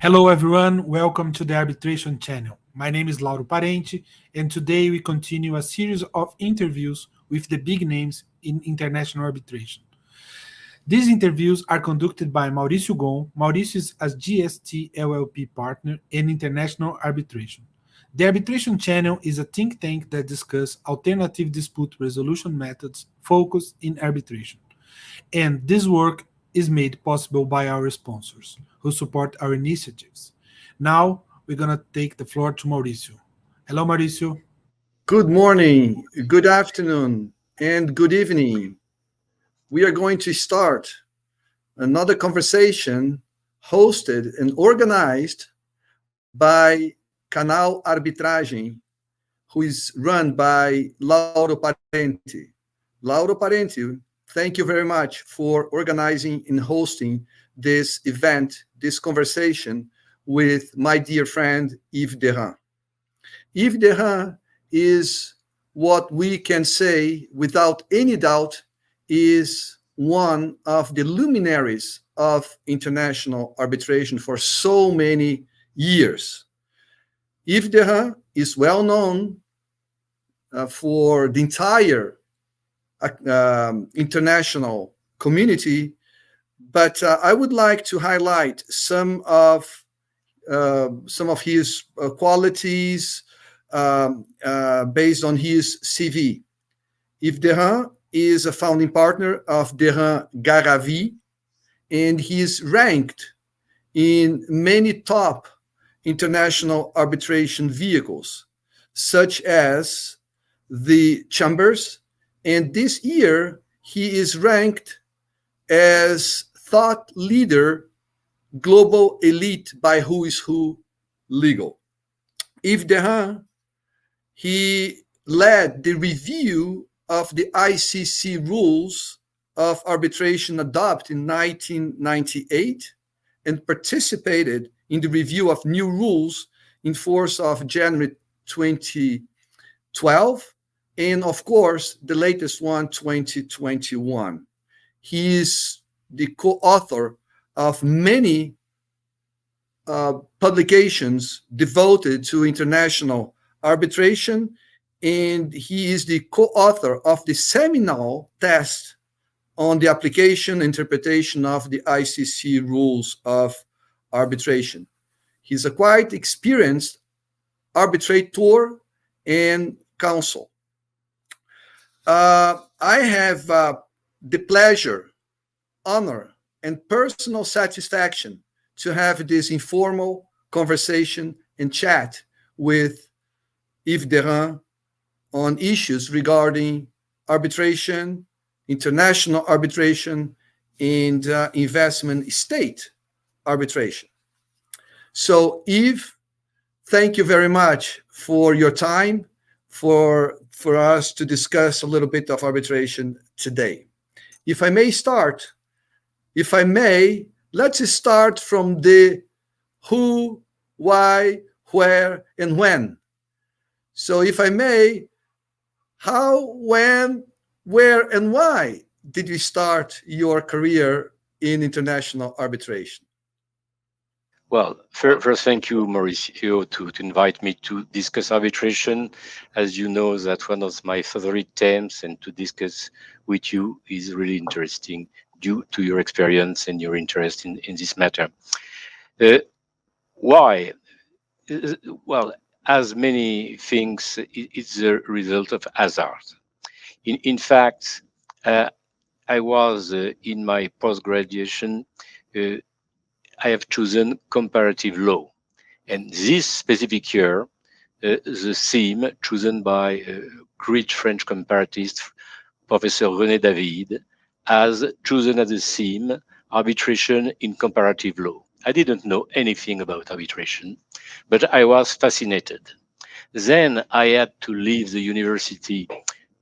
Hello, everyone. Welcome to the Arbitration Channel. My name is Lauro Parente, and today we continue a series of interviews with the big names in international arbitration. These interviews are conducted by Maurício Gomm. Maurício is a GST LLP partner in international arbitration. The Arbitration Channel is a think tank that discusses alternative dispute resolution methods focused in arbitration. And this work is made possible by our sponsors who support our initiatives. Now, we're going to take the floor to Maurício. Hello, Maurício. Good morning, good afternoon, and good evening. We are going to start another conversation hosted and organized by Canal Arbitragem, who is run by Lauro Parente. Lauro Parente, thank you very much for organizing and hosting this event, this conversation with my dear friend Yves Derains. Yves Derains is what we can say without any doubt is one of the luminaries of international arbitration for so many years. Yves Derains is well known for the entire international community, but I would like to highlight some of his qualities based on his CV. Yves Derains is a founding partner of Derains Garavi, and he is ranked in many top international arbitration vehicles, such as the Chambers, and this year he is ranked as thought leader global elite by Who is Who Legal. Yves Derains, he led the review of the ICC rules of arbitration adopted in 1998 and participated in the review of new rules in force of January 2012, and of course, the latest one, 2021. He is the co-author of many publications devoted to international arbitration, and he is the co-author of the seminal test on the application interpretation of the ICC rules of arbitration. He's a quite experienced arbitrator and counsel. I have the pleasure, honor, and personal satisfaction to have this informal conversation and chat with Yves Derains on issues regarding arbitration, international arbitration, and investment state arbitration. So, Yves, thank you very much for your time, for us to discuss a little bit of arbitration today. If I may, let's start from the who, why, where, and when. So if I may, how, when, where, and why did you start your career in international arbitration? Well, first, thank you, Maurício, to invite me to discuss arbitration. As you know, that's one of my favorite themes, and to discuss with you is really interesting due to your experience and your interest in this matter. Why? Well, as many things, it's a result of hazard. In fact, I was in my post-graduation, I have chosen comparative law. And this specific year, the theme chosen by a great French comparatist, Professor René David, has chosen as a theme arbitration in comparative law. I didn't know anything about arbitration, but I was fascinated. Then I had to leave the university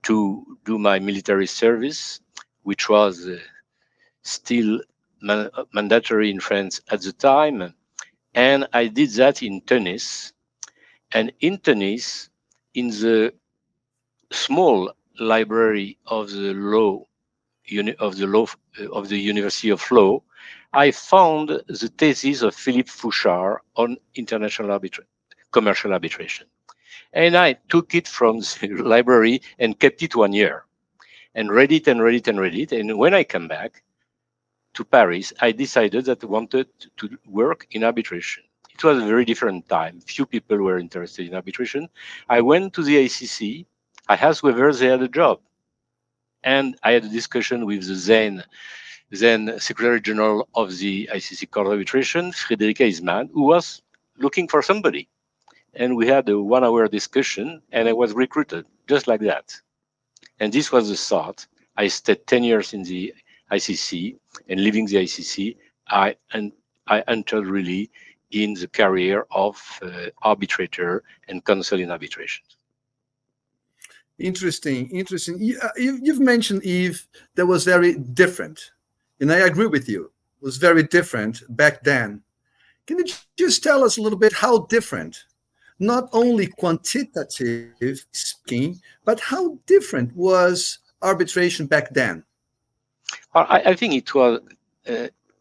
to do my military service, which was still mandatory in France at the time. And I did that in Tunis. And in Tunis, in the small library of the University of Law, I found the thesis of Philippe Fouchard on commercial arbitration. And I took it from the library and kept it 1 year and read it and read it and read it. And when I came back to Paris, I decided that I wanted to work in arbitration. It was a very different time. Few people were interested in arbitration. I went to the ICC. I asked whether they had a job. And I had a discussion with the then Secretary General of the ICC Court of Arbitration, Frédéric Eisemann, who was looking for somebody. And we had a 1 hour discussion, and I was recruited just like that. And this was the start. I stayed 10 years in the ICC, and leaving the ICC, I entered really in the career of arbitrator and counsel in arbitration. Interesting. You've mentioned, Yves, that was very different. And I agree with you. It was very different back then. Can you just tell us a little bit how different, not only quantitative speaking, but how different was arbitration back then? I think it was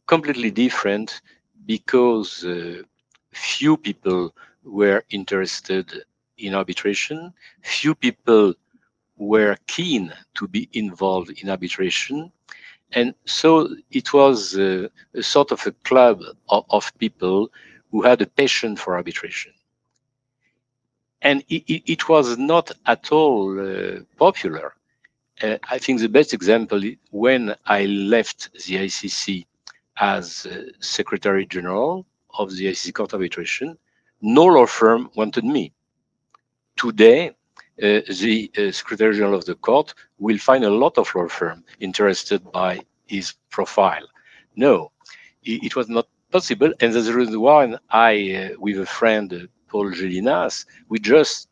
completely different because few people were interested in arbitration. Few people were keen to be involved in arbitration. And so it was a sort of a club of people who had a passion for arbitration. And it was not at all popular. I think the best example, when I left the ICC as Secretary General of the ICC Court of Arbitration, no law firm wanted me. Today, the Secretary General of the Court will find a lot of law firms interested by his profile. No, it was not possible. And that's the reason why I, with a friend, Paul Gélinas, we just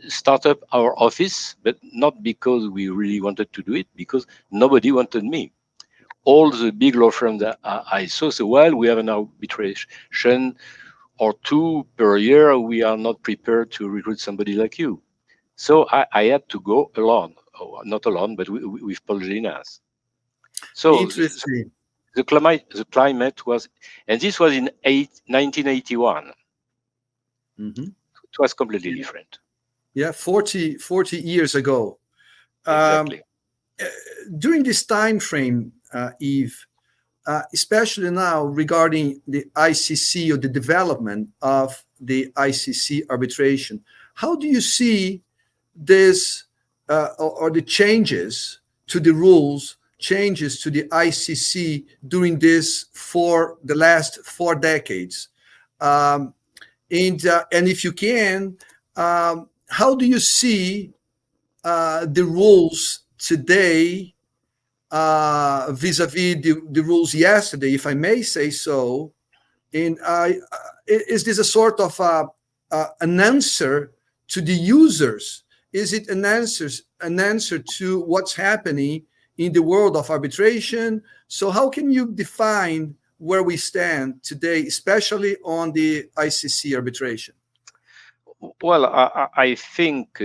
start up our office, but not because we really wanted to do it, because nobody wanted me. All the big law firms that I saw said, well, we have an arbitration or 2 per year. We are not prepared to recruit somebody like you. So I had to go alone, not alone, but with Paul Gélinas. So interesting. The climate was, and this was in 1981. Mm-hmm. It was completely different. Yeah, 40 years ago. Exactly. During this time frame, Yves, especially now regarding the ICC or the development of the ICC arbitration, how do you see this or the changes to the rules, changes to the ICC during the last 4 decades? And if you can, how do you see the rules today vis-a-vis the rules yesterday, if I may say so? And is this a sort of an answer to the users? Is it an answer to what's happening in the world of arbitration? So how can you define where we stand today, especially on the ICC arbitration? Well, I think,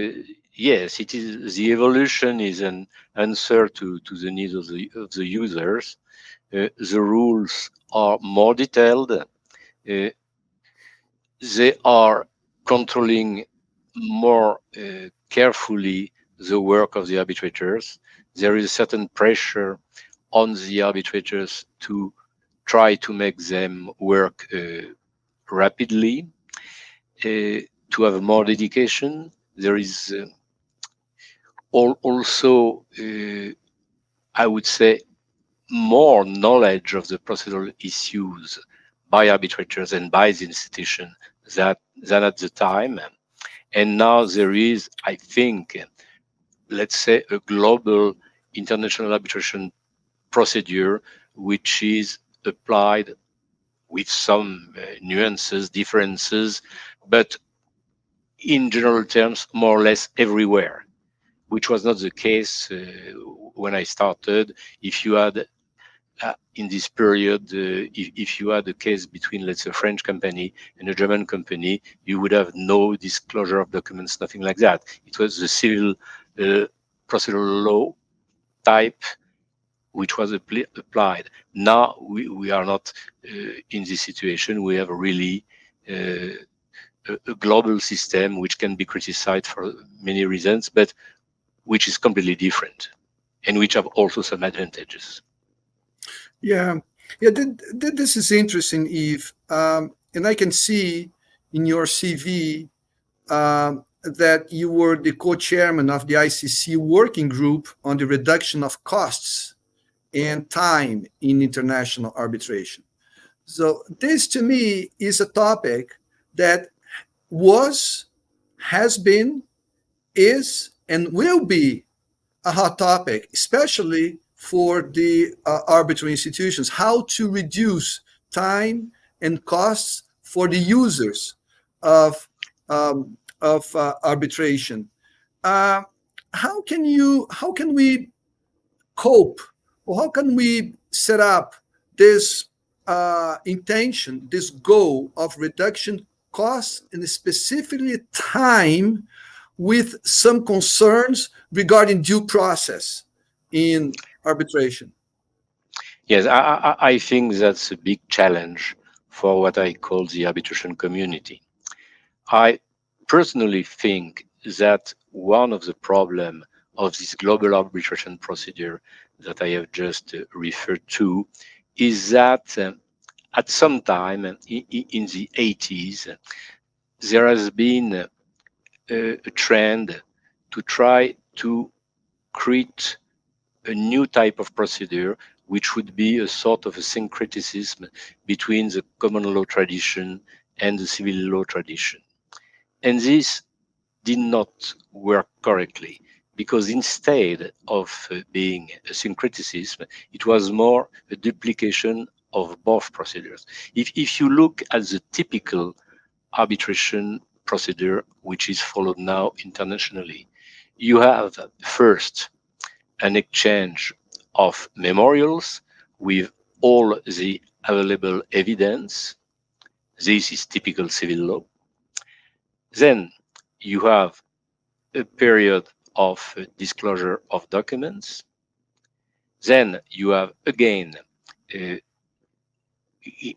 yes, it is. The evolution is an answer to the needs of the users. The rules are more detailed. They are controlling more carefully the work of the arbitrators. There is a certain pressure on the arbitrators to try to make them work rapidly, to have more dedication. There is also, I would say, more knowledge of the procedural issues by arbitrators and by the institution than at the time. And now there is, I think, let's say, a global international arbitration procedure which is applied with some nuances, differences, but in general terms, more or less everywhere, which was not the case when I started. If you had, in this period, if you had a case between, let's say, a French company and a German company, you would have no disclosure of documents, nothing like that. It was the civil procedural law type which was applied. Now we are not in this situation. We have really a global system which can be criticized for many reasons, but which is completely different and which have also some advantages. Yeah, this is interesting, Yves. And I can see in your CV that you were the co-chairman of the ICC working group on the reduction of costs and time in international arbitration. So this, to me, is a topic that was, has been, is, and will be a hot topic, especially for the arbitral institutions, how to reduce time and costs for the users of arbitration. How can we cope, or how can we set up this intention, this goal of reduction costs and specifically time, with some concerns regarding due process in arbitration? Yes, I think that's a big challenge for what I call the arbitration community. I personally think that one of the problems of this global arbitration procedure that I have just referred to is that at some time in the 80s, there has been a trend to try to create a new type of procedure, which would be a sort of a syncretism between the common law tradition and the civil law tradition. And this did not work correctly, because instead of being a syncretism, it was more a duplication of both procedures. If you look at the typical arbitration procedure which is followed now internationally, you have first an exchange of memorials with all the available evidence. This is typical civil law. Then you have a period of disclosure of documents. Then you have again,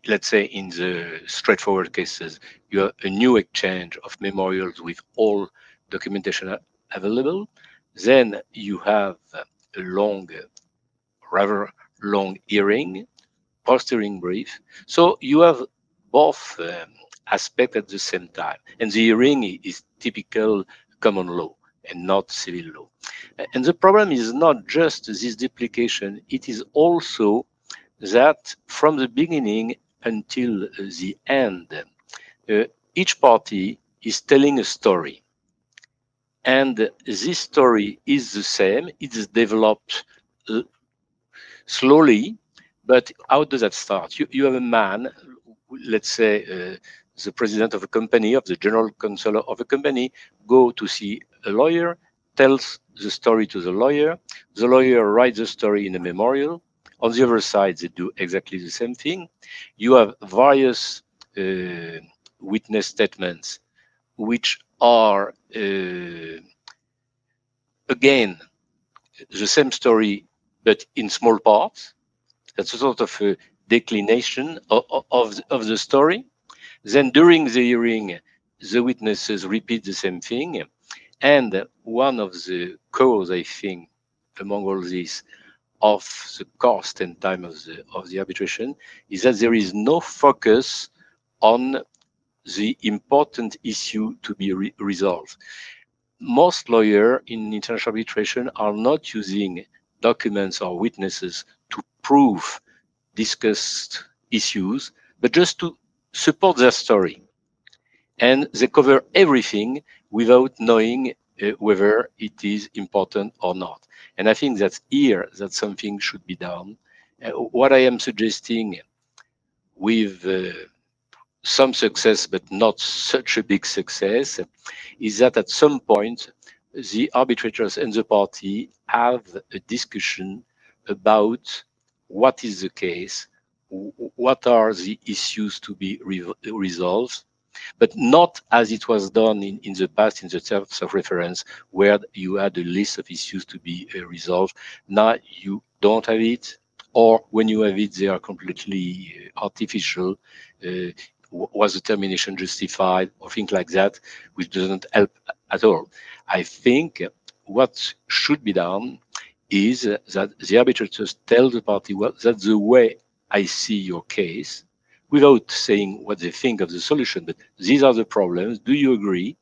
let's say in the straightforward cases, you have a new exchange of memorials with all documentation available. Then you have a rather long hearing, post-hearing brief. So you have both aspects at the same time. And the hearing is typical common law and not civil law. And the problem is not just this duplication, it is also that from the beginning until the end, each party is telling a story. And this story is the same, it is developed slowly, but how does that start? You have a man, let's say the president of a company, of the general counsel of a company, go to see a lawyer, tells the story to the lawyer writes the story in a memorial. On the other side, they do exactly the same thing. You have various witness statements, which are, again, the same story, but in small parts. That's a sort of a declination of the story. Then during the hearing, the witnesses repeat the same thing. And one of the causes, I think, among all this, of the cost and time of the arbitration is that there is no focus on the important issue to be resolved. Most lawyers in international arbitration are not using documents or witnesses to prove discussed issues, but just to support their story. And they cover everything without knowing whether it is important or not. And I think that's here that something should be done. What I am suggesting, with some success, but not such a big success, is that at some point, the arbitrators and the party have a discussion about what is the case, what are the issues to be resolved, but not as it was done in the past in the terms of reference, where you had a list of issues to be resolved. Now you don't have it, or when you have it, they are completely artificial. Was the termination justified, or things like that, which doesn't help at all. I think what should be done is that the arbitrators tell the party, well, that's the way I see your case, without saying what they think of the solution, but these are the problems. Do you agree?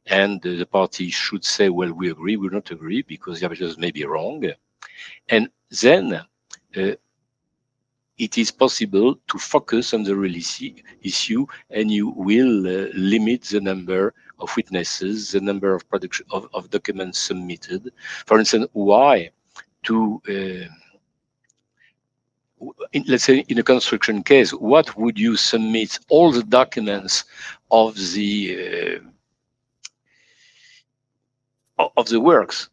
And the party should say, well, we agree, we don't agree, because the arbitrators may be wrong. And then it is possible to focus on the real issue, and you will limit the number of witnesses, the number of production of documents submitted. For instance, why to let's say in a construction case, what would you submit all the documents of the works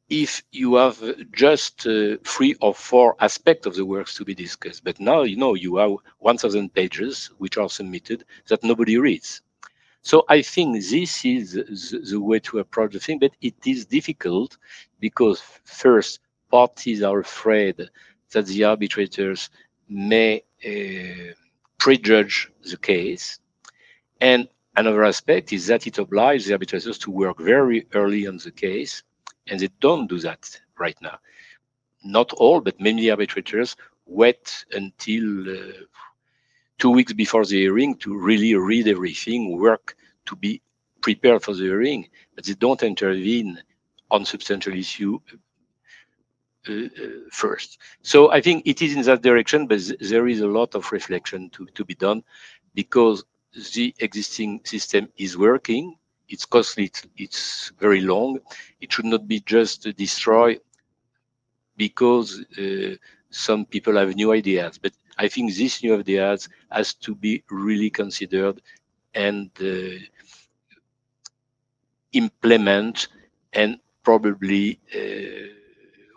if you have just 3 or 4 aspects of the works to be discussed? But now you have 1,000 pages which are submitted that nobody reads. So I think this is the way to approach the thing, but it is difficult because first, parties are afraid that the arbitrators may prejudge the case. And another aspect is that it obliges the arbitrators to work very early on the case, and they don't do that right now. Not all, but many arbitrators wait until 2 weeks before the hearing to really read everything, work to be prepared for the hearing, but they don't intervene on substantial issue first. So I think it is in that direction, but there is a lot of reflection to be done, because the existing system is working. It's costly, it's very long. It should not be just destroyed because some people have new ideas. But I think these new ideas has to be really considered and implement and probably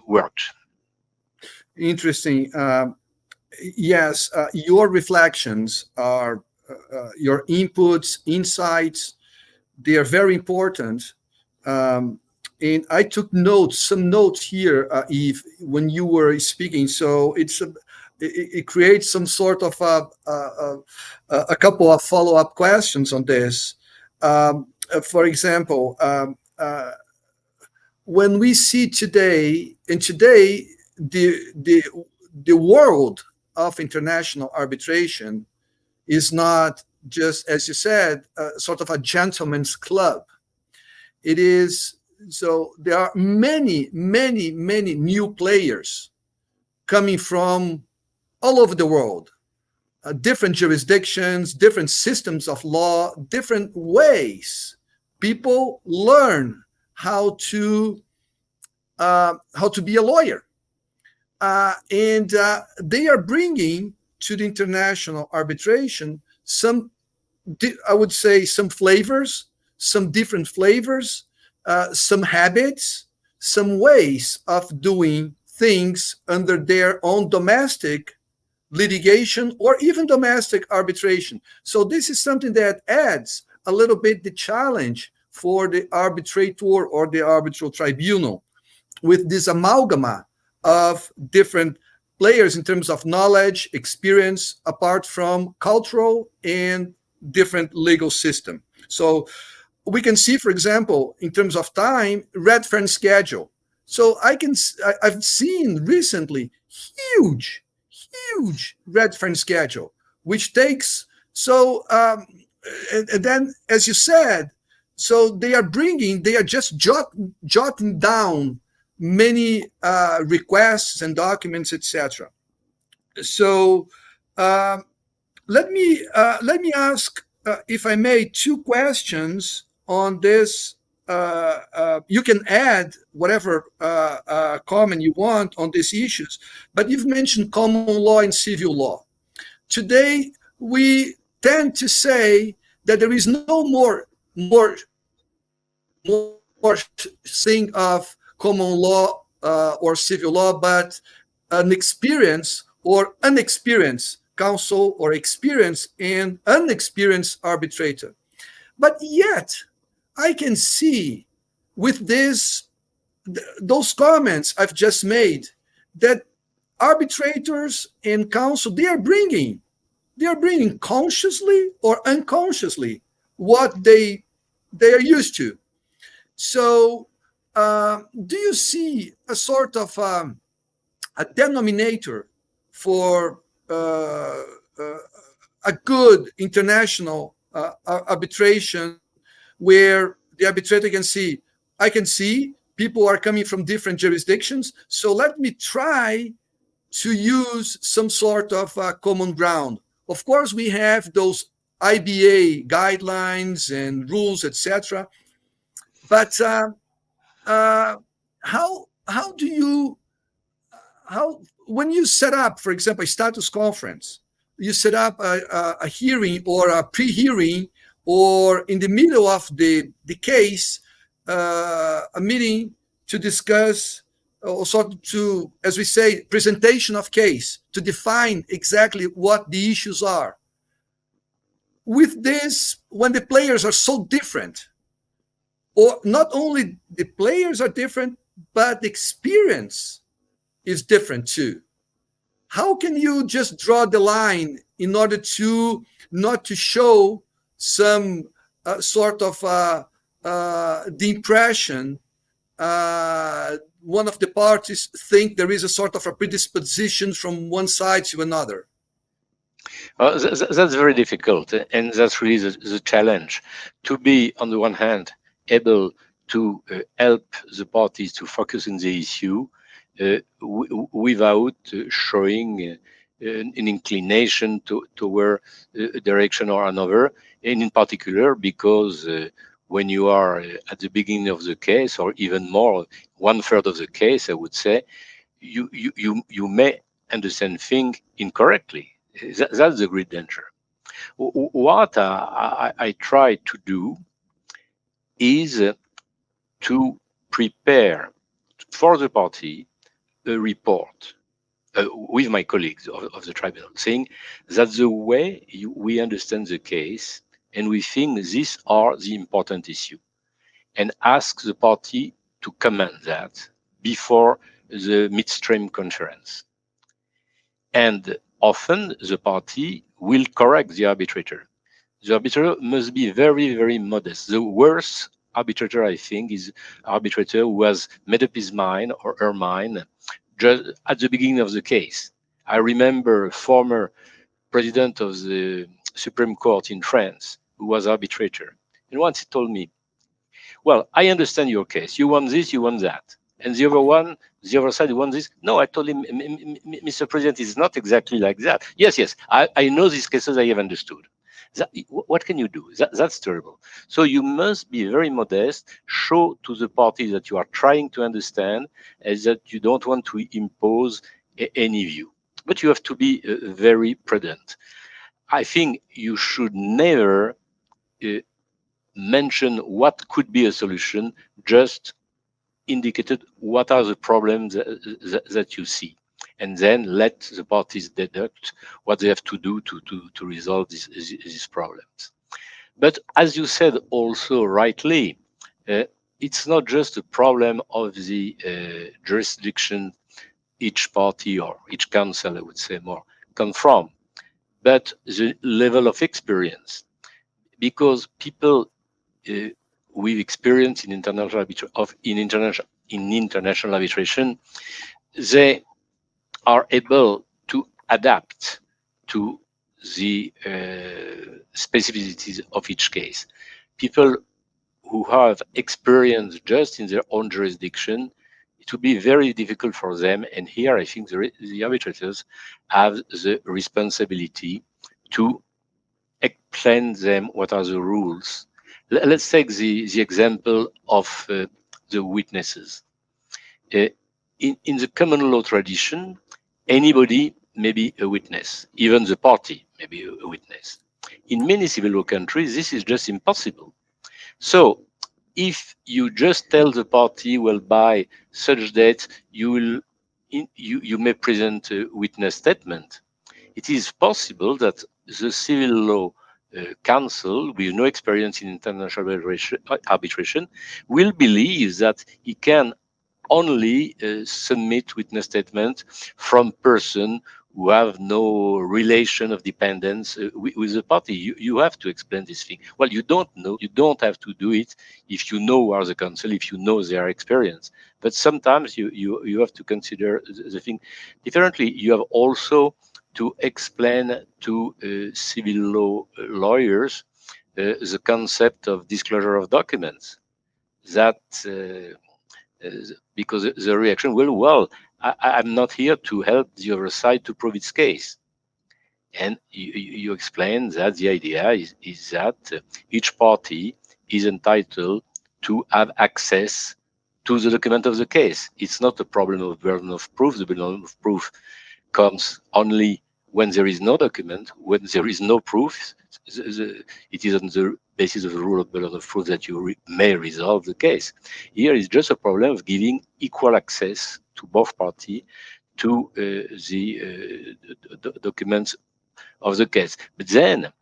worked. Interesting. Yes, your reflections are your inputs, insights. They are very important. And I took some notes here, Yves, when you were speaking. So it creates some sort of a couple of follow-up questions on this. For example, when we see today, the world of international arbitration is not just, as you said, sort of a gentleman's club. It is, so there are many new players coming from all over the world, different jurisdictions, different systems of law, different ways people learn how to be a lawyer. And they are bringing to the international arbitration some, I would say, some flavors, some different flavors, some habits, some ways of doing things under their own domestic litigation or even domestic arbitration. So this is something that adds a little bit the challenge for the arbitrator or the arbitral tribunal, with this amalgama of different players in terms of knowledge, experience, apart from cultural and different legal system. So we can see, for example, in terms of time, red fern schedule. So I've seen recently huge red fern schedule, which takes, so, and then, as you said, so they are just jotting down many requests and documents, etc. So let me ask, if I may, 2 questions on this. You can add whatever comment you want on these issues, but you've mentioned common law and civil law. Today, we tend to say that there is no more thing of common law or civil law, but an experienced or unexperienced counsel, or experienced and unexperienced arbitrator. But yet, I can see with those comments I've just made, that arbitrators and counsel, they are bringing consciously or unconsciously what they are used to. So do you see a sort of a denominator for a good international arbitration, where the arbitrator can see, I can see people are coming from different jurisdictions, so let me try to use some sort of common ground. Of course, we have those IBA guidelines and rules, etc. But how do you, when you set up, for example, a status conference, you set up a hearing or a pre-hearing, or in the middle of the case, a meeting to discuss, or sort of to, as we say, presentation of case, to define exactly what the issues are. With this, when the players are so different, or not only the players are different, but the experience is different too. How can you just draw the line in order to not to show some sort of the impression one of the parties think there is a sort of a predisposition from one side to another? That's very difficult, and that's really the challenge, to be, on the one hand, able to help the parties to focus on the issue without showing an inclination toward a direction or another, and in particular because when you are at the beginning of the case, or even more, 1/3 of the case, I would say, you may understand things incorrectly. That's the great danger. What I try to do is to prepare for the party a report with my colleagues of the tribunal, saying that the way we understand the case and we think these are the important issue, and ask the party to comment that before the midstream conference. And often the party will correct the arbitrator. The arbitrator must be very, very modest. The worst arbitrator, I think, is arbitrator who has made up his mind or her mind just at the beginning of the case. I remember a former president of the Supreme Court in France who was arbitrator. And once he told me, well, I understand your case. You want this, you want that. And the other side wants this. No, I told him, Mr. President, it's not exactly like that. Yes, I know these cases, I have understood. What can you do? That's terrible. So you must be very modest, show to the party that you are trying to understand, and that you don't want to impose any view. But you have to be very prudent. I think you should never mention what could be a solution, just indicated what are the problems that you see, and then let the parties deduct what they have to do to resolve these problems. But as you said also rightly, it's not just a problem of the jurisdiction each party or each counsel, I would say more, come from, but the level of experience. Because people with experience in international arbitration, they are able to adapt to the specificities of each case. People who have experience just in their own jurisdiction, it would be very difficult for them. And here I think the arbitrators have the responsibility to explain them what are the rules. Let's take the example of the witnesses. In the common law tradition, anybody may be a witness, even the party may be a witness. In many civil law countries, this is just impossible. So if you just tell the party, well, by such date, you may present a witness statement, it is possible that the civil law counsel with no experience in international arbitration will believe that he can only submit witness statement from person who have no relation of dependence with the party. You have to explain this thing. Well, you don't know, you don't have to do it if you know who are the counsel, if you know their experience. But sometimes you have to consider the thing differently. You have also to explain to civil law lawyers the concept of disclosure of documents. That because the reaction will, well, I'm not here to help the other side to prove its case. And you explain that the idea is that each party is entitled to have access to the document of the case. It's not a problem of burden of proof. The burden of proof comes only when there is no document, when there is no proof. It is on the basis of the rule of burden of proof that you may resolve the case. Here is just a problem of giving equal access to both parties to the documents of the case. But then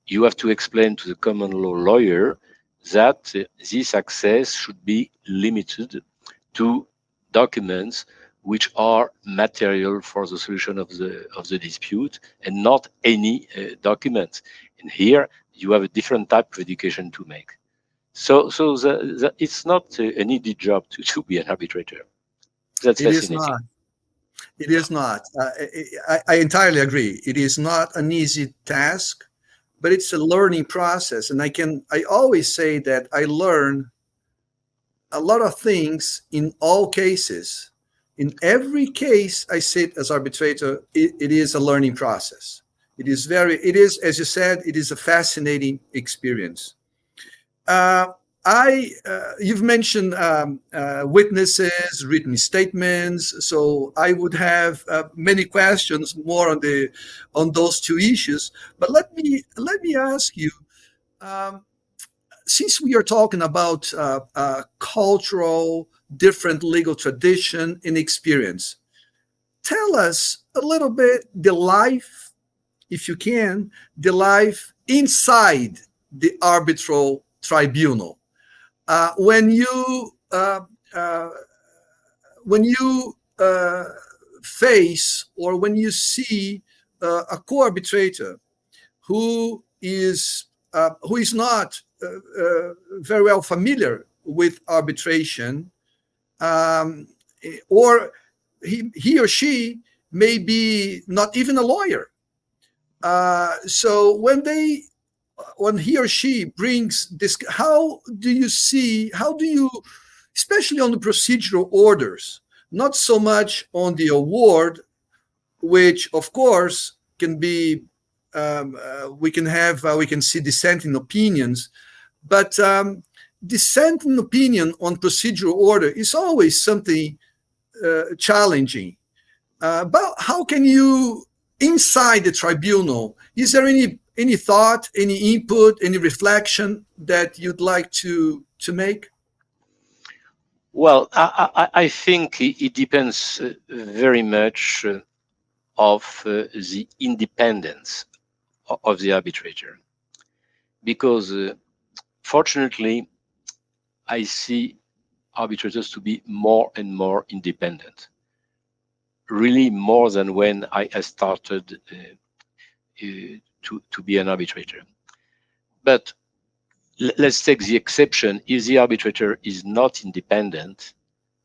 you have to explain to the common law lawyer that this access should be limited to documents which are material for the solution of the dispute, and not any documents. And here you have a different type of education to make. So it's not an easy job to be an arbitrator. That's It is fascinating. not. It is not. I entirely agree. It is not an easy task, but it's a learning process. And I always say that I learn a lot of things in all cases. In every case I sit as arbitrator, it is a learning process. It is, as you said, it is a fascinating experience. You've mentioned witnesses, written statements, so I would have many questions more on those two issues. But let me ask you, since we are talking about cultural, different legal tradition and experience, tell us a little bit the life, if you can, the life inside the arbitral tribunal. When you face or when you see a co-arbitrator who is not very well familiar with arbitration, or he or she may be not even a lawyer. So when he or she brings this, how do you, especially on the procedural orders, not so much on the award, which of course can be, we can see dissenting opinions, but dissenting opinion on procedural order is always something challenging. But how can you, inside the tribunal, is there any thought, any input, any reflection that you'd like to make? Well, I think it depends very much of the independence of the arbitrator, because fortunately I see arbitrators to be more and more independent, really more than when I started to be an arbitrator. But let's take the exception. If the arbitrator is not independent,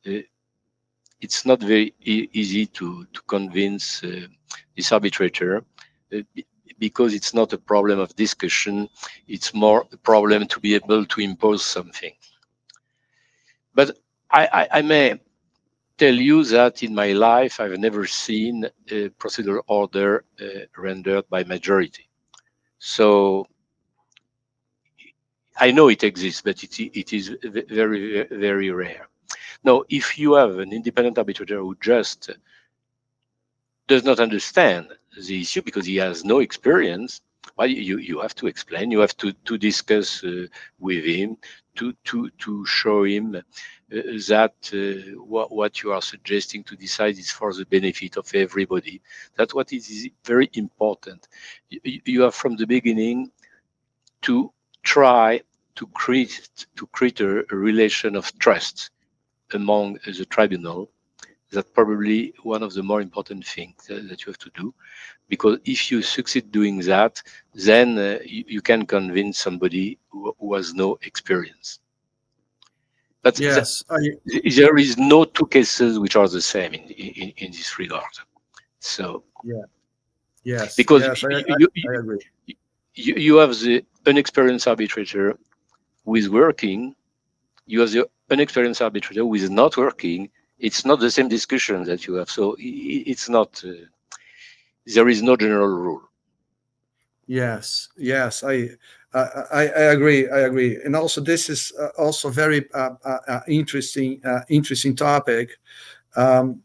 it's not very easy to convince this arbitrator, because it's not a problem of discussion, it's more a problem to be able to impose something. But I may tell you that in my life, I've never seen a procedural order rendered by majority. So I know it exists, but it is very, very rare. Now, if you have an independent arbitrator who just does not understand the issue because he has no experience, well, you have to explain, you have to discuss with him, to show him that what you are suggesting to decide is for the benefit of everybody. That's what is very important. You have from the beginning to try to create a relation of trust among the tribunal. That's probably one of the more important things that you have to do, because if you succeed doing that, then you can convince somebody who has no experience. But Yes, there is no two cases which are the same in this regard. So yeah, yes, because yes, I agree. you have the unexperienced arbitrator who is working, you have the unexperienced arbitrator who is not working. It's not the same discussion that you have. So it's not, there is no general rule. Yes, yes, I agree. I agree. And also, this is also very interesting topic. Um,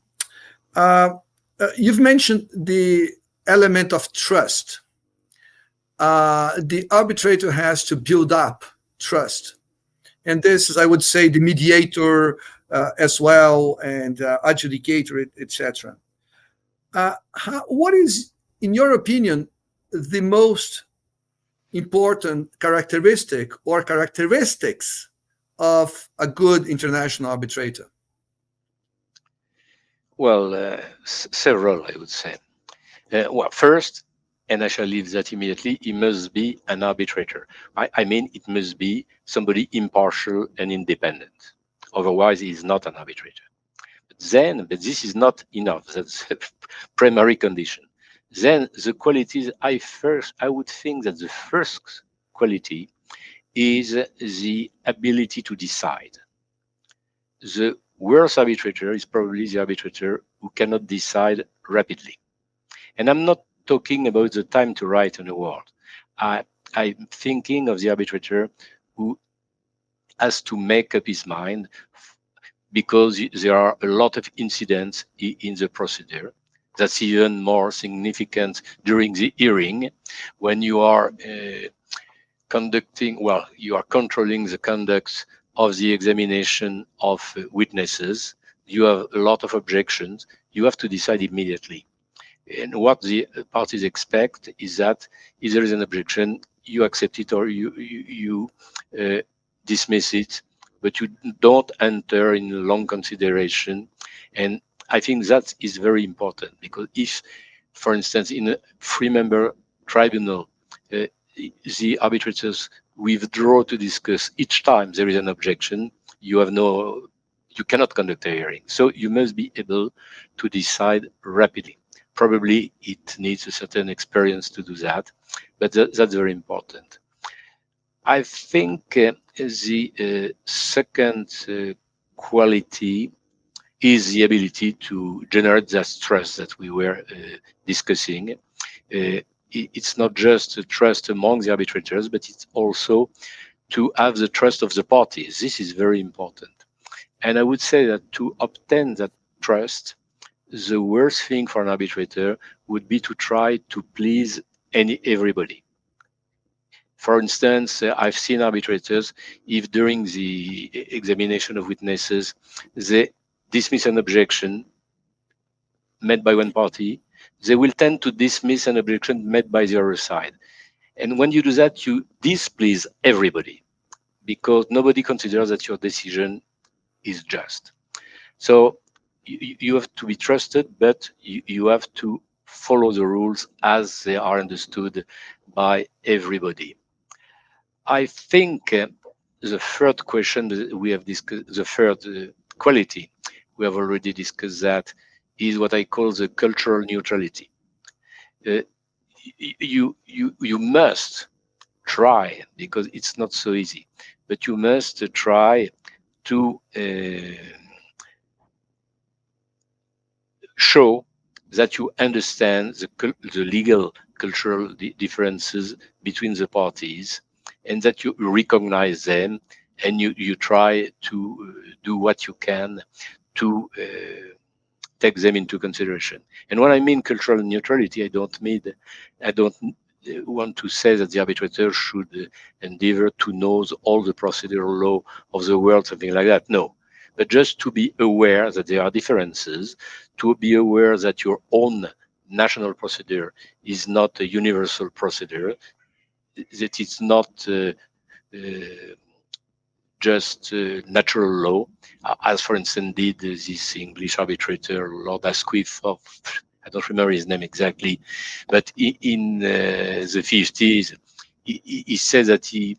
you've mentioned the element of trust. The arbitrator has to build up trust, and this is, I would say, the mediator as well, and adjudicator, etc. What is, in your opinion, the most important characteristic or characteristics of a good international arbitrator? Well, several, I would say. Well, first, and I shall leave that immediately, he must be an arbitrator. I mean, it must be somebody impartial and independent. Otherwise, he is not an arbitrator. But this is not enough. That's a primary condition. Then the qualities, I would think that the first quality is the ability to decide. The worst arbitrator is probably the arbitrator who cannot decide rapidly. And I'm not talking about the time to write an award. I'm thinking of the arbitrator who has to make up his mind because there are a lot of incidents in the procedure. That's even more significant during the hearing when you are you are controlling the conduct of the examination of witnesses. You have a lot of objections. You have to decide immediately. And what the parties expect is that if there is an objection, you accept it or you dismiss it, but you don't enter in long consideration. And I think that is very important, because if, for instance, in a three-member tribunal, the arbitrators withdraw to discuss each time there is an objection, you cannot conduct a hearing. So you must be able to decide rapidly. Probably it needs a certain experience to do that, but that's very important. I think the second quality is the ability to generate that trust that we were discussing. It's not just a trust among the arbitrators, but it's also to have the trust of the parties. This is very important. And I would say that to obtain that trust, the worst thing for an arbitrator would be to try to please everybody. For instance, I've seen arbitrators, if during the examination of witnesses, they dismiss an objection made by one party, they will tend to dismiss an objection made by the other side. And when you do that, you displease everybody, because nobody considers that your decision is just. So you have to be trusted, but you have to follow the rules as they are understood by everybody. I think the third question that we have discussed, the third quality, we have already discussed that, is what I call the cultural neutrality. You must try, because it's not so easy, but you must try to show that you understand the legal cultural differences between the parties, and that you recognize them, and you try to do what you can to take them into consideration. And when I mean cultural neutrality, I don't want to say that the arbitrator should endeavor to know all the procedural law of the world, something like that. No, but just to be aware that there are differences, to be aware that your own national procedure is not a universal procedure, that it's not just natural law, as for instance did this English arbitrator, Lord Asquith of, I don't remember his name exactly, but in the 50s, he said that the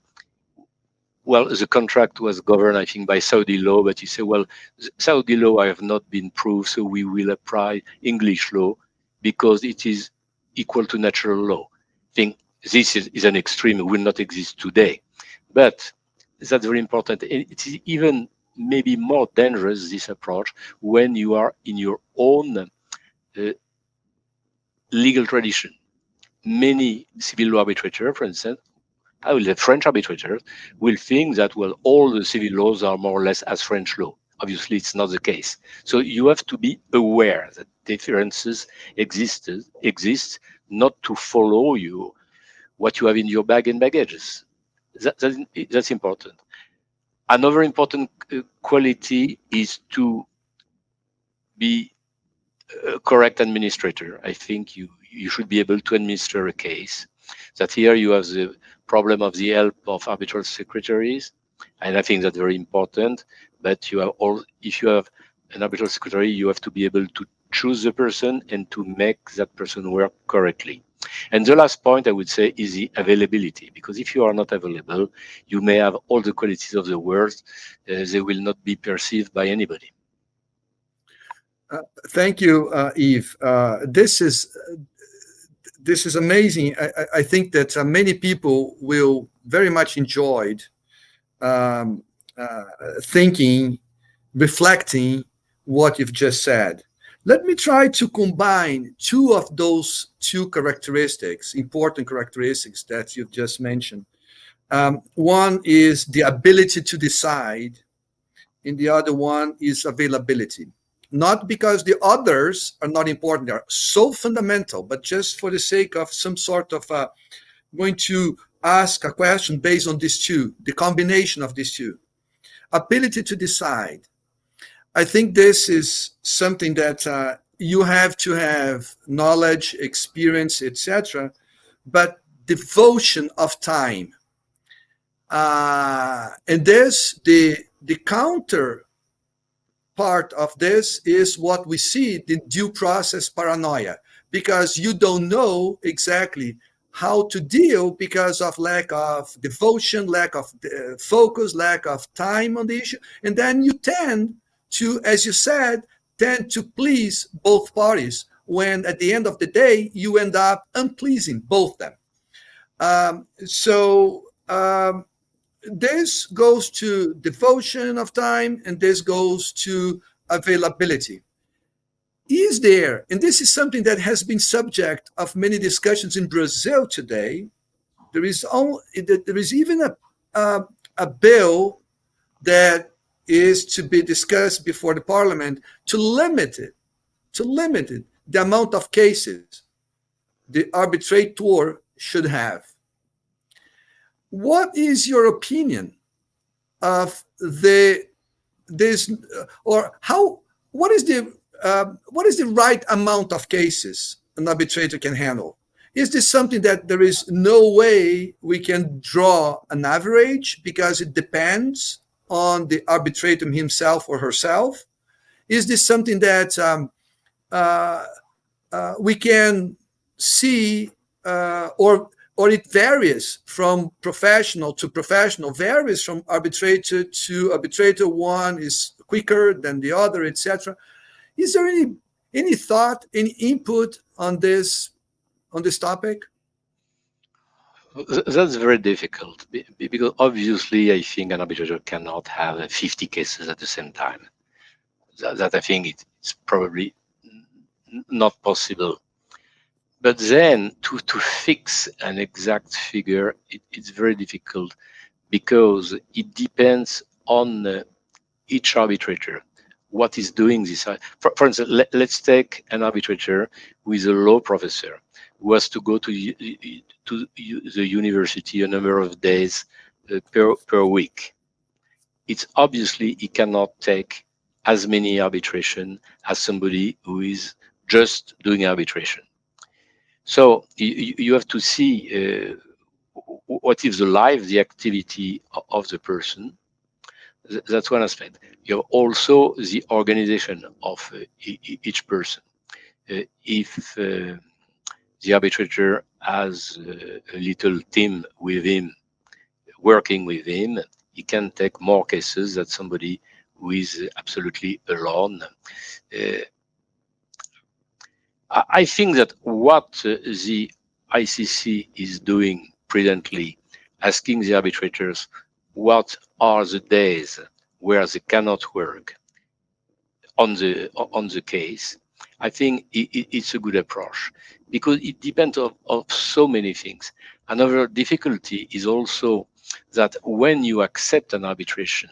contract was governed, I think, by Saudi law, but he said, well, Saudi law have not been proved, so we will apply English law because it is equal to natural law. I think this is an extreme, will not exist today. But that's very important. It is even maybe more dangerous, this approach, when you are in your own legal tradition. Many civil law arbitrators, for instance, the French arbitrators will think that, well, all the civil laws are more or less as French law. Obviously, it's not the case. So you have to be aware that differences exist, not to follow what you have in your bag and baggages. That's important. Another important quality is to be a correct administrator. I think you should be able to administer a case. That here you have the problem of the help of arbitral secretaries, and I think that's very important. But you have if you have an arbitral secretary, you have to be able to choose the person and to make that person work correctly. And the last point I would say is the availability, because if you are not available, you may have all the qualities of the world, they will not be perceived by anybody. Thank you, Yves. This is amazing. I think that many people will very much enjoy thinking, reflecting what you've just said. Let me try to combine two of those characteristics, important characteristics that you've just mentioned. One is the ability to decide, and the other one is availability. Not because the others are not important, they are so fundamental, but just for the sake of some sort of going to ask a question based on these two, the combination of these two. Ability to decide. I think this is something that you have to have knowledge, experience, etc., but devotion of time. And this, the counter part of this is what we see, the due process paranoia, because you don't know exactly how to deal because of lack of devotion, lack of focus, lack of time on the issue. And then you tend to, as you said, tend to please both parties, when at the end of the day, you end up unpleasing both them. This goes to devotion of time, and this goes to availability. Is there, and this is something that has been subject of many discussions in Brazil today, there is even a bill that is to be discussed before the parliament to limit it, the amount of cases the arbitrator should have. What is your opinion of what is the right amount of cases an arbitrator can handle? Is this something that there is no way we can draw an average because it depends on the arbitrator himself or herself? Is this something that we can see or it varies from professional to professional, varies from arbitrator to arbitrator, one is quicker than the other, etc. Is there any thought, any input on this topic? That's very difficult, because obviously I think an arbitrator cannot have 50 cases at the same time. That I think it's probably not possible. But then to fix an exact figure, it's very difficult, because it depends on each arbitrator, what is doing this. For instance, let's take an arbitrator who is a law professor, who has to go to the university a number of days per week. It's obviously he cannot take as many arbitration as somebody who is just doing arbitration. So you have to see what is the activity of the person, That's one aspect. You have also the organization of each person. If the arbitrator has a little team with him, working with him, he can take more cases than somebody who is absolutely alone. I think that what the ICC is doing presently, asking the arbitrators what are the days where they cannot work on the case, I think it's a good approach, because it depends on so many things. Another difficulty is also that when you accept an arbitration,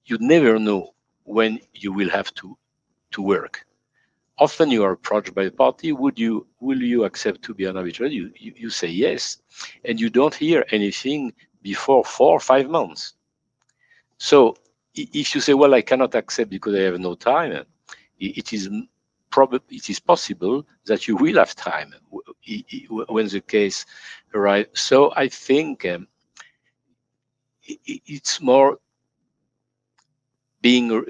you never know when you will have to work. Often you are approached by a party, will you accept to be an arbitrator? You say yes, and you don't hear anything before 4 or 5 months. So if you say, well, I cannot accept because I have no time, it is possible that you will have time when the case arrives. So I think it's more being.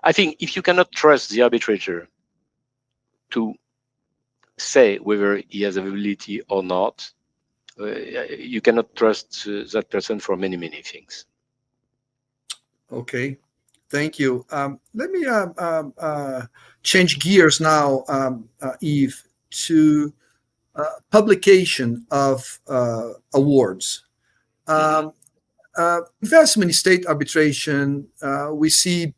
I think if you cannot trust the arbitrator to say whether he has availability or not, you cannot trust that person for many, many things. Okay, thank you. Let me change gears now, Yves, to publication of awards. Investment in state arbitration, we see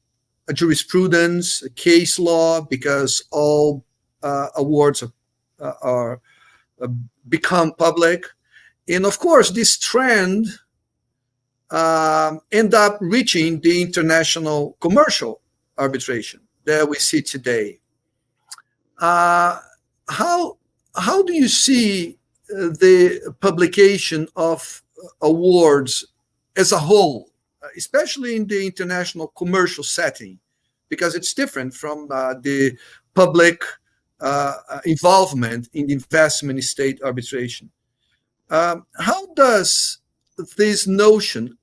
a jurisprudence, a case law, because all awards are become public. And of course, this trend end up reaching the international commercial arbitration that we see today. How do you see the publication of awards as a whole, especially in the international commercial setting, because it's different from the public involvement in investment in state arbitration? How does this notion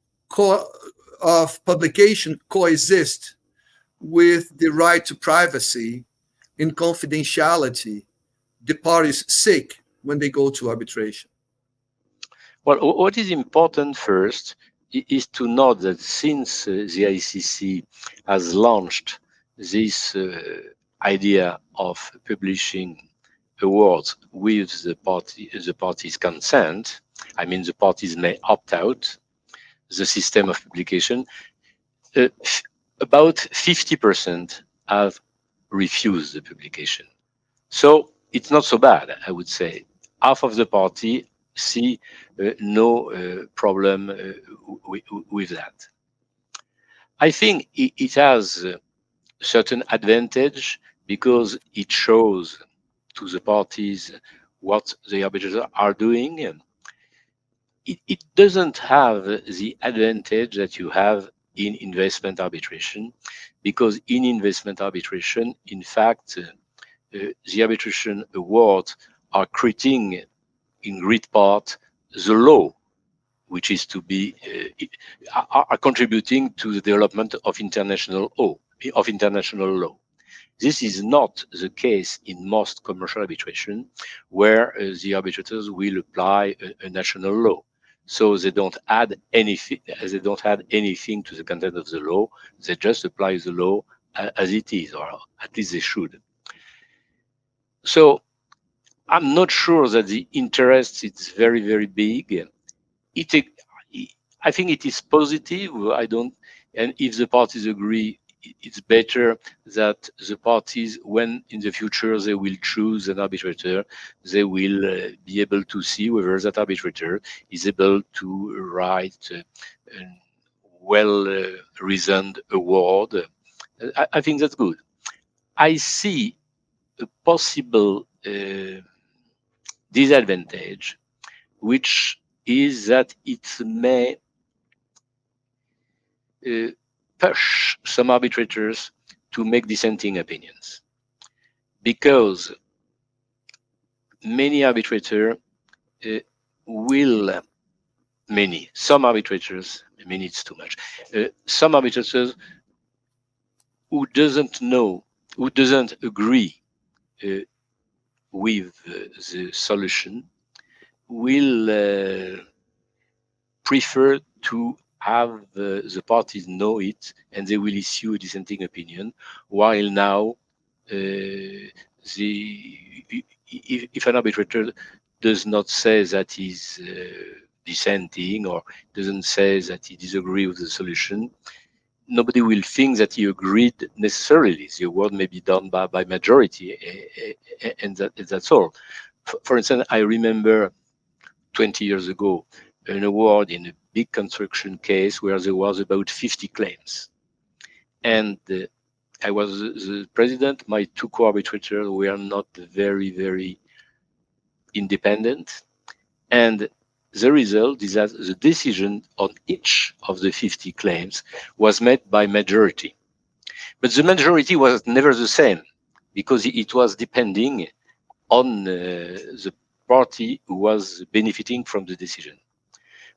of publication coexist with the right to privacy and confidentiality the parties seek when they go to arbitration? Well, what is important first is to note that since the ICC has launched this idea of publishing awards with the parties' consent, I mean the parties may opt out the system of publication, about 50% have refused the publication. So it's not so bad, I would say. Half of the party see no problem with that. I think it has a certain advantage because it shows to the parties what the arbitrators are doing. It doesn't have the advantage that you have in investment arbitration, because in investment arbitration, in fact, the arbitration awards are creating in great part the law, which is to be are contributing to the development of international law. This is not the case in most commercial arbitration, where the arbitrators will apply a national law. So they don't add anything. They don't add anything to the content of the law. They just apply the law as it is, or at least they should. So I'm not sure that the interest is very, very big. I think it is positive. And if the parties agree, it's better that the parties, when in the future they will choose an arbitrator, they will be able to see whether that arbitrator is able to write a well-reasoned award. I think that's good. I see a possible disadvantage, which is that it may push some arbitrators to make dissenting opinions, because many arbitrators will some arbitrators, many it's too much, some arbitrators who doesn't agree with the solution will prefer to have the parties know it, and they will issue a dissenting opinion, while now if an arbitrator does not say that he's dissenting, or doesn't say that he disagrees with the solution, nobody will think that he agreed necessarily. The award may be done by majority, and that's all. For instance, I remember 20 years ago an award in a big construction case where there was about 50 claims. And I was the president. My two co-arbitrators were not very, very independent. And the result is that the decision on each of the 50 claims was made by majority. But the majority was never the same, because it was depending on the party who was benefiting from the decision.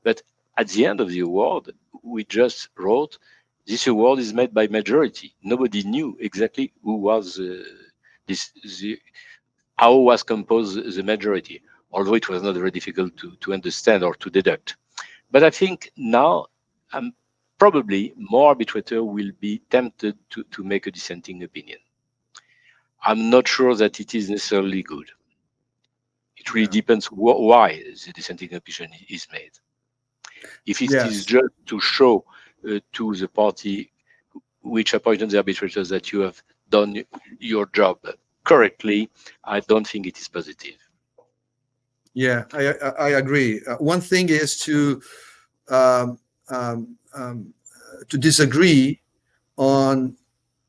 But at the end of the award, we just wrote, this award is made by majority. Nobody knew exactly who was how was composed the majority, although it was not very difficult to understand or to deduct. But I think now probably more arbitrators will be tempted to make a dissenting opinion. I'm not sure that it is necessarily good. It really depends why the dissenting opinion is made. If it is just to show to the party which appointed the arbitrators that you have done your job correctly, I don't think it is positive. Yeah, I agree. One thing is to disagree on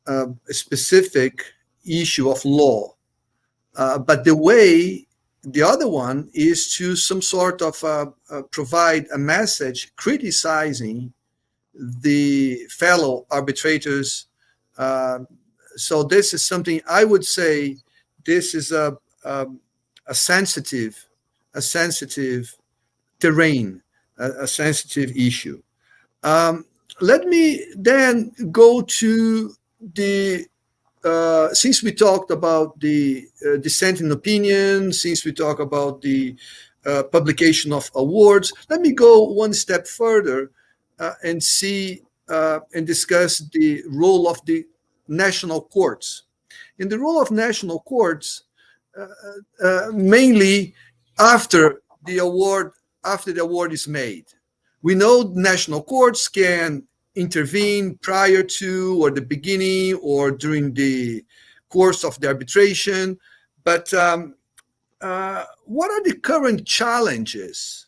a specific issue of law, but the other one is to some sort of provide a message criticizing the fellow arbitrators. So this is something I would say, this is a sensitive terrain, a sensitive issue. Let me then go to the since we talked about the dissenting opinion, since we talked about the publication of awards, let me go one step further and see and discuss the role of the national courts. In the role of national courts, mainly after the award is made. We know national courts can intervene prior to, or the beginning, or during the course of the arbitration. But what are the current challenges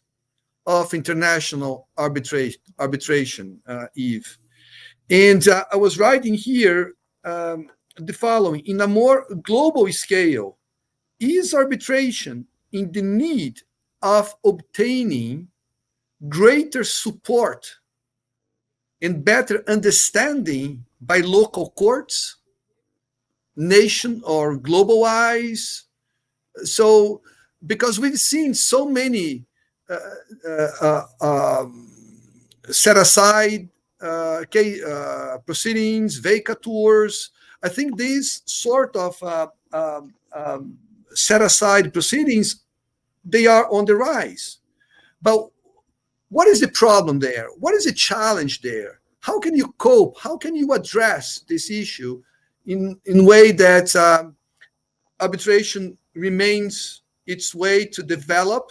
of international arbitration, Yves? And I was writing here the following: in a more global scale, is arbitration in the need of obtaining greater support and better understanding by local courts, nation or global-wise? So, because we've seen so many set aside proceedings, vacatures. I think these sort of set aside proceedings, they are on the rise. But what is the problem there? What is the challenge there? How can you cope? How can you address this issue in a way that arbitration remains its way to develop,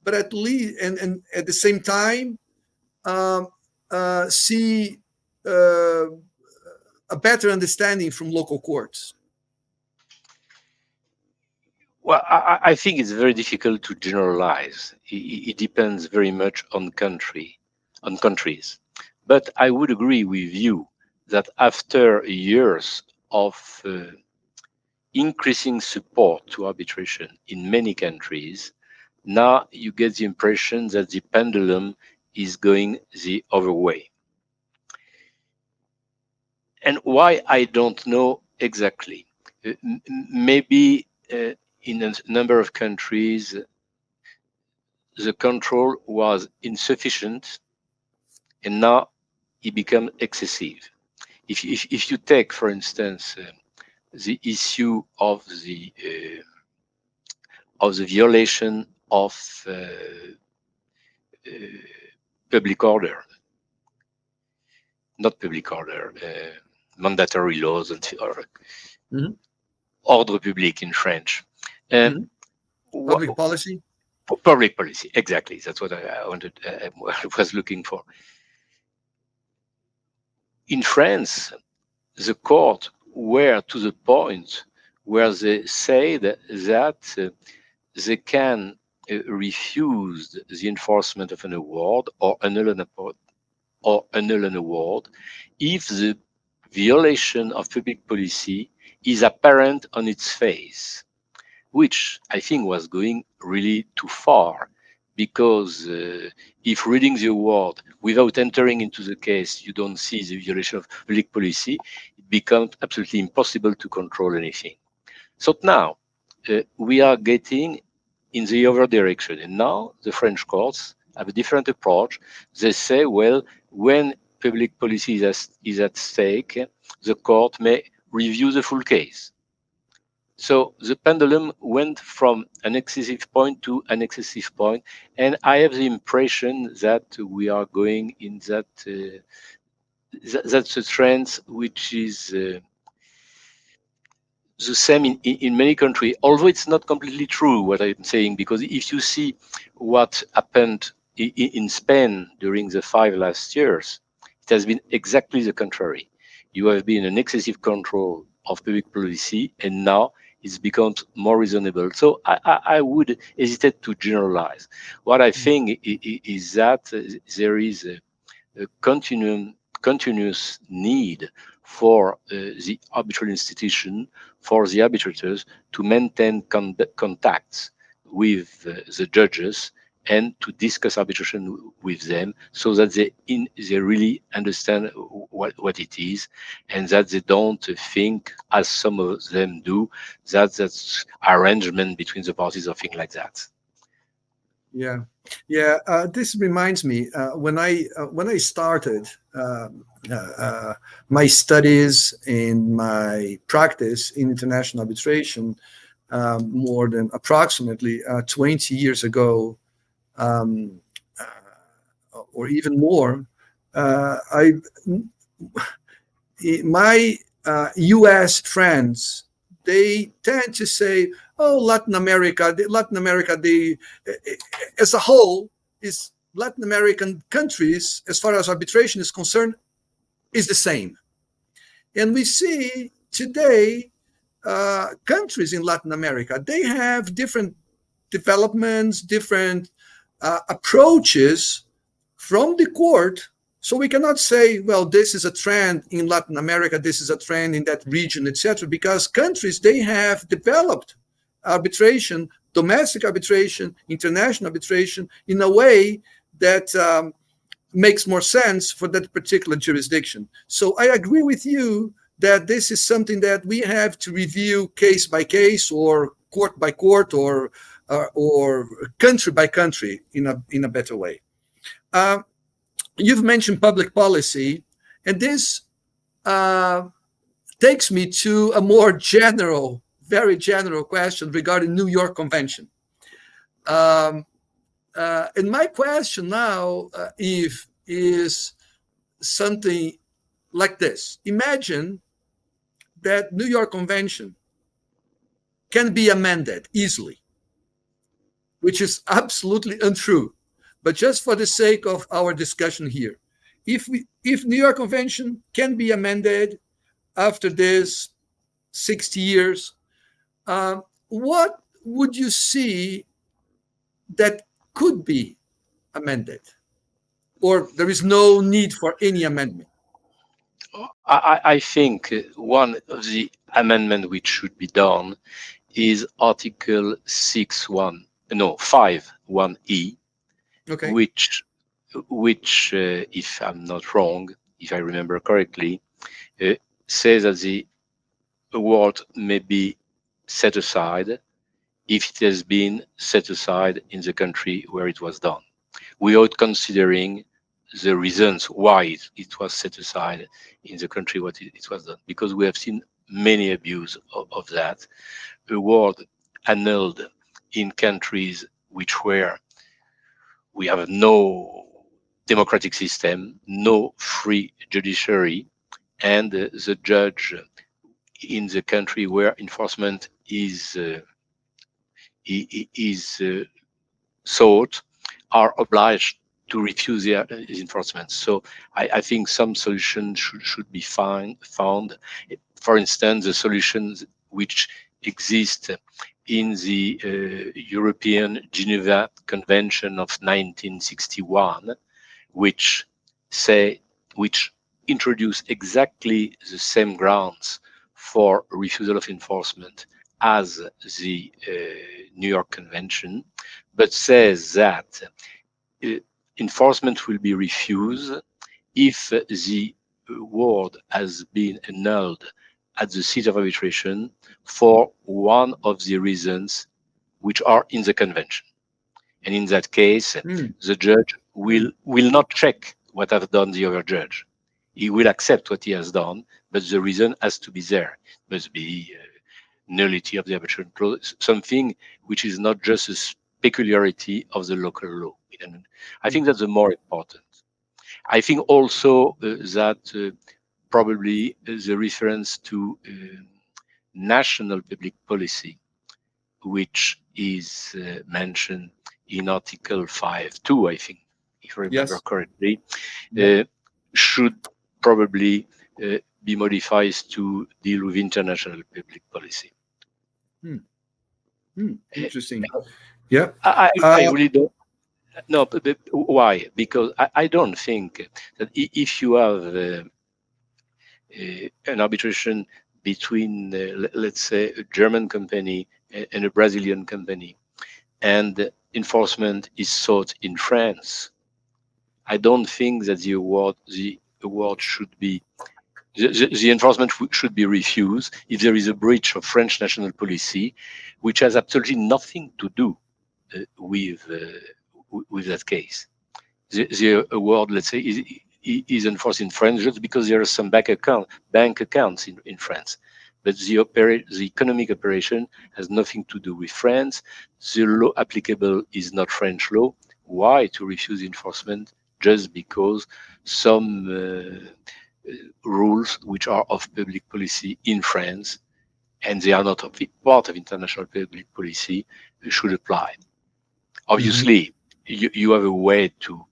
but at least, and at the same time, see a better understanding from local courts? Well, I think it's very difficult to generalize. It depends very much on countries. But I would agree with you that after years of increasing support to arbitration in many countries, now you get the impression that the pendulum is going the other way. And why, I don't know exactly. Maybe in a number of countries, the control was insufficient, and now it became excessive. If you take, for instance, the issue of the violation of public order, not public order, mandatory laws or ordre public in French. Public policy. Public policy, exactly. That's what I wanted. I was looking for. In France, the court were to the point where they said that they can refuse the enforcement of an award or annul an award if the violation of public policy is apparent on its face, which I think was going really too far, because if reading the award without entering into the case, you don't see the violation of public policy, it becomes absolutely impossible to control anything. So now we are getting in the other direction, and now the French courts have a different approach. They say, well, when public policy is at stake, the court may review the full case. So the pendulum went from an excessive point to an excessive point, and I have the impression that we are going in that that's a trend which is the same in many countries, although it's not completely true what I'm saying, because if you see what happened in Spain during the 5 last years, it has been exactly the contrary. You have been an excessive control of public policy, and now it's become more reasonable. So I would hesitate to generalize. What I think is that there is a continuous need for the arbitral institution, for the arbitrators to maintain contacts with the judges and to discuss arbitration with them, so that they really understand what it is, and that they don't think, as some of them do, that that's arrangement between the parties or things like that. Yeah. This reminds me when I started my studies and my practice in international arbitration more than approximately 20 years ago, or even more. My U.S. friends, they tend to say, "Oh, Latin America, as a whole, is Latin American countries, as far as arbitration is concerned, is the same." And we see today countries in Latin America, they have different developments, different approaches from the court. So we cannot say, well, this is a trend in Latin America, this is a trend in that region, etc., because countries, they have developed arbitration, domestic arbitration, international arbitration, in a way that makes more sense for that particular jurisdiction. So I agree with you that this is something that we have to review case by case, or court by court, or country by country in a better way. You've mentioned public policy, and this takes me to a more general, very general question regarding New York Convention. And my question now, Yves, is something like this. Imagine that New York Convention can be amended easily, which is absolutely untrue. But just for the sake of our discussion here, if New York Convention can be amended after this 60 years, what would you see that could be amended? Or there is no need for any amendment? I think one of the amendments which should be done is Article 5.1e, okay, which if I'm not wrong, if I remember correctly, says that the award may be set aside if it has been set aside in the country where it was done, without considering the reasons why it was set aside in the country what it was done, because we have seen many abuse of that. Award annulled in countries which were we have no democratic system, no free judiciary, and the judge in the country where enforcement is sought are obliged to refuse the enforcement. So I think some solutions should be found. For instance, the solutions which exist in the European Geneva Convention of 1961, which introduce exactly the same grounds for refusal of enforcement as the New York Convention, but says that enforcement will be refused if the award has been annulled at the seat of arbitration for one of the reasons which are in the convention. And in that case, the judge will not check what have done the other judge. He will accept what he has done, but the reason has to be there. It must be nullity of the arbitration clause, something which is not just a peculiarity of the local law. And I think that's the more important. I think also that probably the reference to national public policy, which is mentioned in Article 5.2, I think, if I remember correctly, should probably be modified to deal with international public policy. Interesting. Yeah. I really don't. No, but why? Because I don't think that if you have an arbitration between, let's say, a German company and a Brazilian company, and enforcement is sought in France, I don't think that the award should be, the enforcement should be refused if there is a breach of French national policy, which has absolutely nothing to do with that case. The award, let's say, is enforced in France just because there are some bank accounts in France. But the economic operation has nothing to do with France. The law applicable is not French law. Why to refuse enforcement just because some rules which are of public policy in France and they are not part of international public policy should apply? Obviously, you have a way to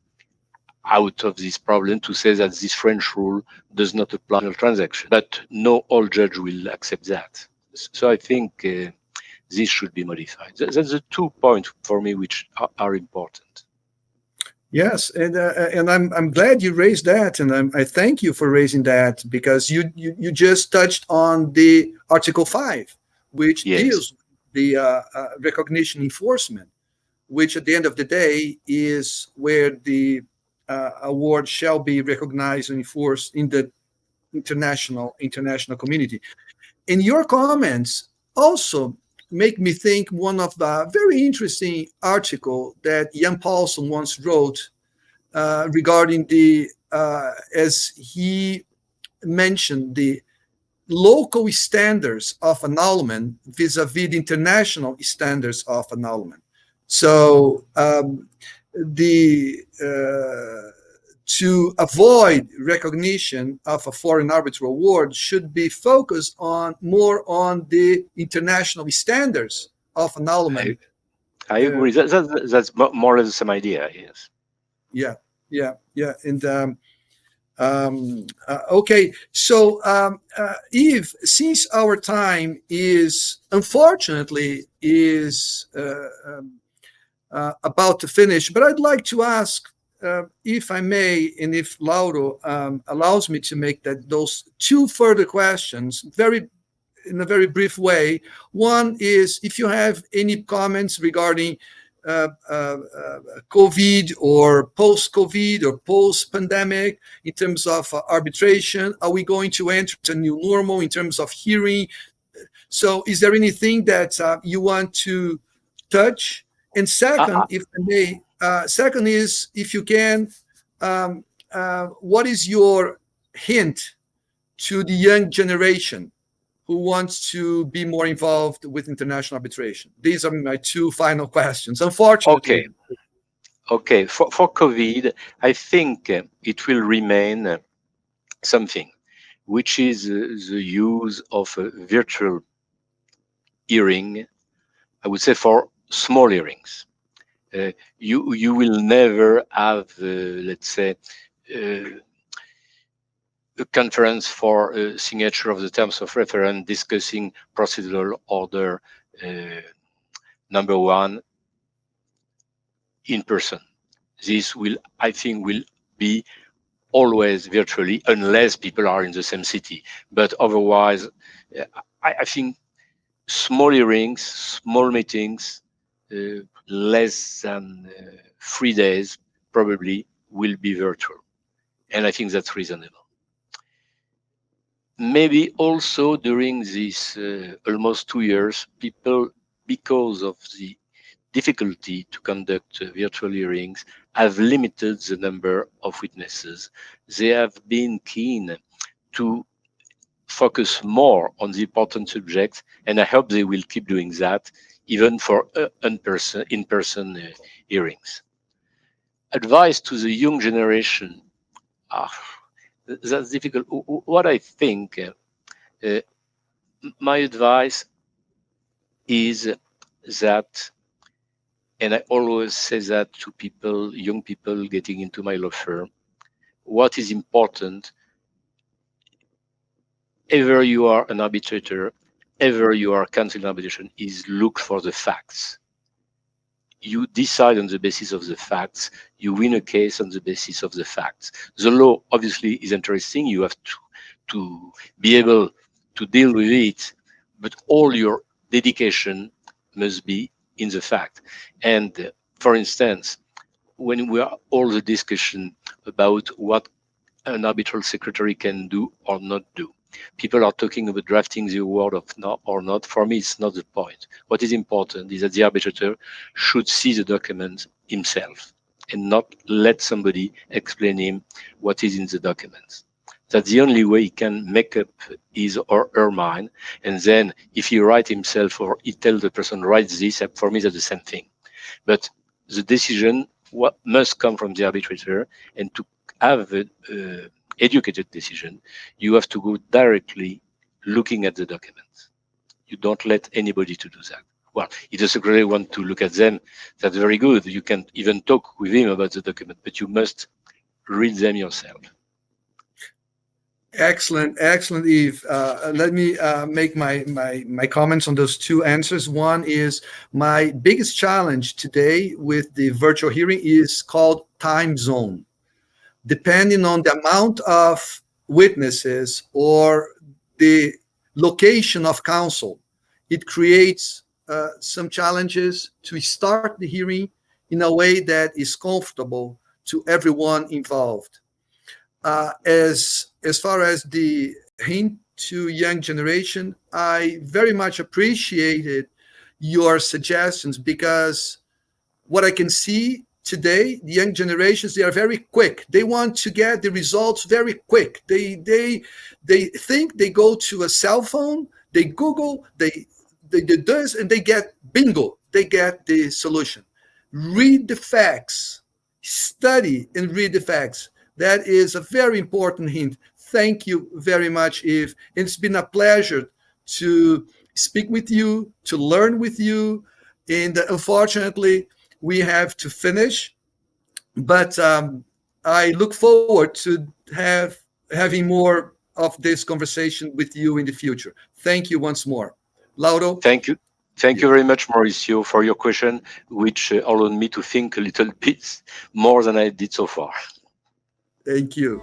out of this problem to say that this French rule does not apply to transaction, but no all judge will accept that. So I think this should be modified. That's the 2 points for me which are important. Yes, and I'm glad you raised that, and I thank you for raising that, because you just touched on the Article 5, which deals with the recognition enforcement, which at the end of the day is where the award shall be recognized and enforced in the international community. And your comments also make me think one of the very interesting article that Jan Paulson once wrote regarding the, as he mentioned, the local standards of annulment vis-a-vis the international standards of annulment. So to avoid recognition of a foreign arbitral award should be focused more on the international standards of annulment. I agree. That's more or less the same idea. Yes. Yeah. And okay. So Yves, since our time is unfortunately about to finish, but I'd like to ask, if I may, and if Lauro allows me to make those 2 further questions in a very brief way. One is if you have any comments regarding COVID or post-COVID or post-pandemic in terms of arbitration. Are we going to enter a new normal in terms of hearing So is there anything that you want to touch? And second, if I may, second is, if you can, what is your hint to the young generation who wants to be more involved with international arbitration? These are my two final questions, unfortunately. Okay. For COVID, I think it will remain something, which is the use of a virtual hearing, I would say, for small hearings. You will never have, let's say, a conference for a signature of the terms of reference discussing procedural order number 1 in person. This will, I think, will be always virtually, unless people are in the same city. But otherwise, I think small hearings, small meetings, less than 3 days probably will be virtual. And I think that's reasonable. Maybe also during these almost 2 years, people, because of the difficulty to conduct virtual hearings, have limited the number of witnesses. They have been keen to focus more on the important subjects, and I hope they will keep doing that, even for in-person hearings. Advice to the young generation, that's difficult. What I think, my advice is that, and I always say that to people, young people getting into my law firm, what is important, ever you are an arbitrator, ever you are counsel in arbitration, is look for the facts. You decide on the basis of the facts. You win a case on the basis of the facts. The law obviously is interesting. You have to be able to deal with it, but all your dedication must be in the fact. And for instance, when we are all the discussion about what an arbitral secretary can do or not do, people are talking about drafting the award of not or not. For me, it's not the point. What is important is that the arbitrator should see the document himself and not let somebody explain him what is in the documents. That's the only way he can make up his or her mind. And then if he writes himself or he tells the person writes this, for me, that's the same thing. But the decision must come from the arbitrator, and to have a educated decision, you have to go directly looking at the documents. You don't let anybody to do that. Well, if the secretary wants to look at them, that's very good. You can even talk with him about the document, but you must read them yourself. Excellent, excellent, Yves. Let me make my comments on those two answers. One is, my biggest challenge today with the virtual hearing is called time zone. Depending on the amount of witnesses or the location of counsel, it creates some challenges to start the hearing in a way that is comfortable to everyone involved. As far as the hint to young generation, I very much appreciated your suggestions, because what I can see today, the young generations, they are very quick. They want to get the results very quick. They think they go to a cell phone, they Google, they do this, and they get bingo. They get the solution. Read the facts. Study and read the facts. That is a very important hint. Thank you very much, Yves. It's been a pleasure to speak with you, to learn with you. And unfortunately, we have to finish, but I look forward to having more of this conversation with you in the future. Thank you once more. Lauro? Thank you. Thank you very much, Maurício, for your question, which allowed me to think a little bit more than I did so far. Thank you.